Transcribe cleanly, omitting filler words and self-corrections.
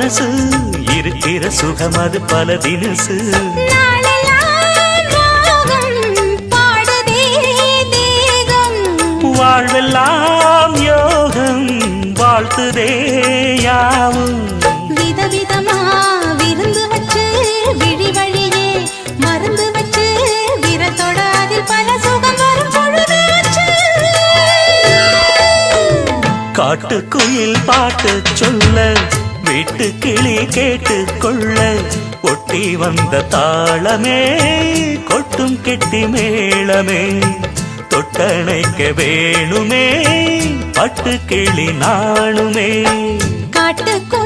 மனசு இருக்கிற சுகம் அது பல தினசு வாழ்வெல்லாம் யோகம் வாழ்த்துதே யாவும் விதவிதமா விருந்து வச்சு விழி வழியே மருந்து வச்சு விரத்தோட அதில் பல சுகம் வரும் பொழுதாச்சு காட்டுக்குயில் பாட்டு சொல்ல வீட்டு கிளி கேட்டு கொள்ள ஒட்டி வந்த தாளமே கொட்டும் கெட்டி மேளமே தொட்டணைக்க வேணுமே பட்டு கிளி நாணுமே காட்டுக்கு